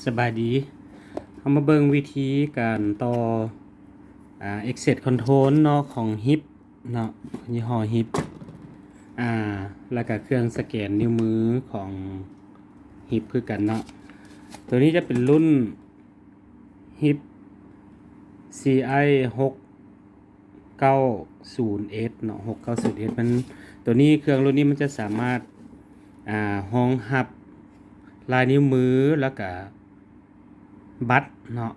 สบายดีเอามาเบิ่งวิธีการต่อAccess Control เนาะของ HIP เนาะยี่ห้อ HIP แล้วก็เครื่องสแกนนิ้วมือของ HIP คือกันเนาะตัวนี้จะเป็นรุ่น HIP CI 690S เนาะ 690S มันตัวนี้เครื่องรุ่นนี้มันจะสามารถรองรับลายนิ้วมือแล้วก็บัตรเนาะ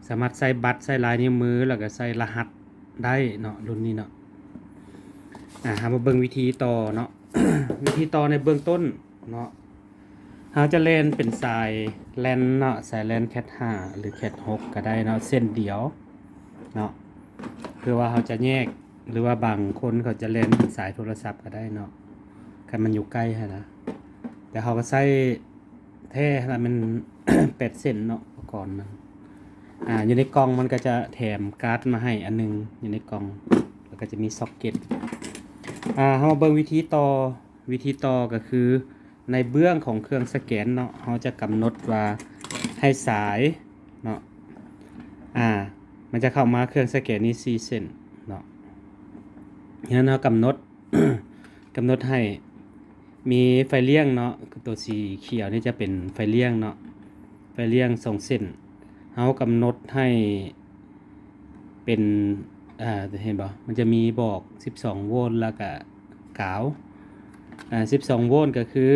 สามารถใส่บัตรใส่ลายนิ้วมือแล้วก็ใส่รหัสได้เนาะรุ่นนี้เนาะมาเบิ่งวิธีต่อเนาะ วิธีต่อในเบื้องต้นเนาะเราจะเล่นเป็นสายแลนเนาะสายแลนแคท5หรือแคท6ก็ได้เนาะเส้นเดียวเนาะคือว่าเขาจะแยกหรือว่าบางคนเขาจะเล่นเป็นสายโทรศัพท์ก็ได้เนาะคันมันอยู่ใกล้ฮะนะแต่เขาก็ใส่แท้ละมัน 8 เส้นเนาะอุปกรณ์มันอยู่ในกล่องมันก็จะแถมการ์ดมาให้อันนึงอยู่ในกล่องแล้วก็จะมีซ็อกเก็ตเรามาเบิ่งวิธีต่อก็คือในเบื้องของเครื่องสแกนเนาะเราจะกำหนดว่าให้สายเนาะมันจะเข้ามาเครื่องสแกนนี้4 เส้นเนาะงั้นเรากำหนด กำหนดให้มีไฟเลี้ยงเนาะตัวสีเขียวนี่จะเป็นไฟเลี้ยงเนาะไฟเลี้ยง2 เส้นเรากำหนดให้เป็นเห็นบ่มันจะมีบอก12 โวลต์แล้วก็กาว12 โวลต์ก็คือ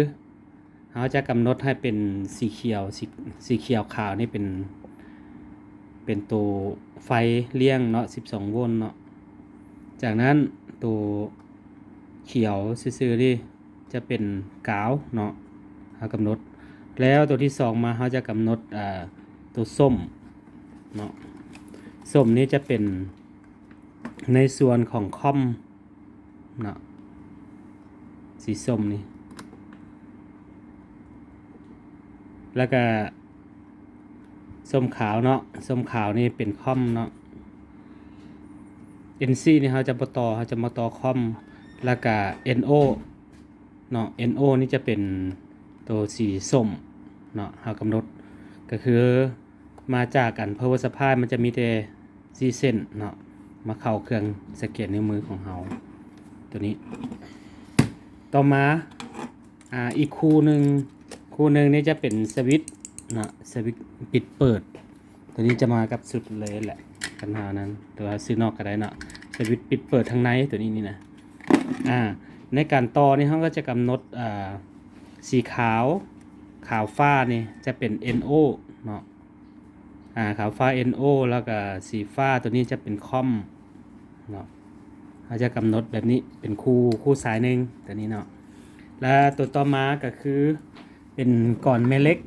เราจะกำหนดให้เป็นสีเขียวสีเขียวขาวนี่เป็นตัวไฟเลี้ยงเนาะ12 โวลต์เนาะจากนั้นตัวเขียวซื่อๆนี่จะเป็นกาวเนาะเรากำหนดแล้วตัวที่2มาเราจะกำหนดตัวส้มเนาะส้มนี้จะเป็นในส่วนของคอมเนาะสีส้มนี่แล้วก็ส้มขาวเนาะส้มขาวนี่เป็นคอมเนาะ NC นี่เขาจะมาต่อคอมแล้วก็ NO เนาะ NO นี่จะเป็นตัวสีส้มเนาะเรากำหนดก็คือมาจากกัน power supply มันจะมีแต่4 เส้นเนาะมาเข้าเครื่องสแกนนิ้วมือของเราตัวนี้ต่อมาอีกคู่หนึ่งนี่จะเป็นสวิตช์เนาะสวิตช์ปิดเปิดตัวนี้จะมากับสุดเลยแหละปัญหานั้นตัวซื้อนอกก็ได้เนาะสวิตช์ปิดเปิดทางในตัวนี้นี่นะในการต่อนี่เขาก็จะกำหนดสีขาวฟ้านี่จะเป็น NO เนาะขาวฟ้า NO แล้วก็สีฟ้าตัวนี้จะเป็นคอมเนาะเขาจะกำหนดแบบนี้เป็นคู่สายหนึ่งตัวนี้เนาะแล้วตัวต่อมาก็คือเป็นก่อนแม่เหล็ก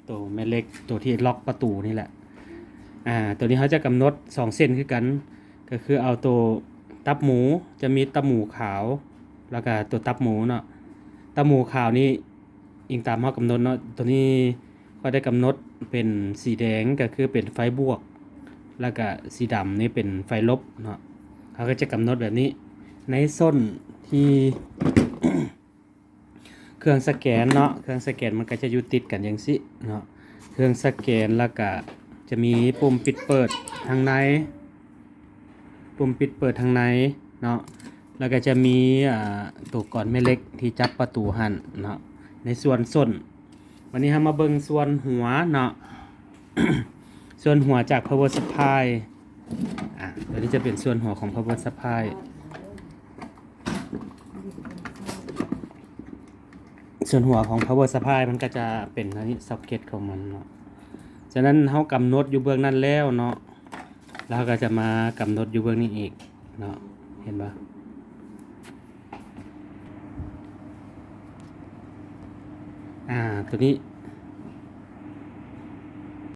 ตัวแม่เหล็กตัวที่ล็อกประตูนี่แหละตัวนี้เขาจะกำหนด2 เส้นคือกันก็คือเอาตัวตับหมูจะมีตับหมูขาวแล้วก็ตัวตับหมูเนาะตับหมูขาวนี่อิงตามเขากำหนดเนาะตัวนี้ก็ได้กำหนดเป็นสีแดงก็คือเป็นไฟบวกแล้วก็สีดำนี่เป็นไฟลบเนาะเขาก็จะกำหนดแบบนี้ในส้นที่ เครื่องสแกนเนาะเครื่องสแกนมันก็จะอยู่ติดกันอย่างสิเนาะเครื่องสแกนแล้วก็จะมีปุ่มปิดเปิดทางในเนาะแล้วก็จะมีตัวก่อนแม่เหล็กที่จับประตูหันเนาะในส่วนส้นวันนี้เรามาเบิ่งส่วนหัวเนาะ ส่วนหัวจาก power supply ตัวนี้จะเป็นส่วนหัวของ power supply ส่วนหัวของ power supply มันก็จะเป็นอันนี้ socket ของมันเนาะฉะนั้นเรากำหนดอยู่เบื้องนั้นแล้วเนาะแล้วก็จะมากำหนดอยู่เบื้องนี้อีกเนาะเห็นปะตัวนี้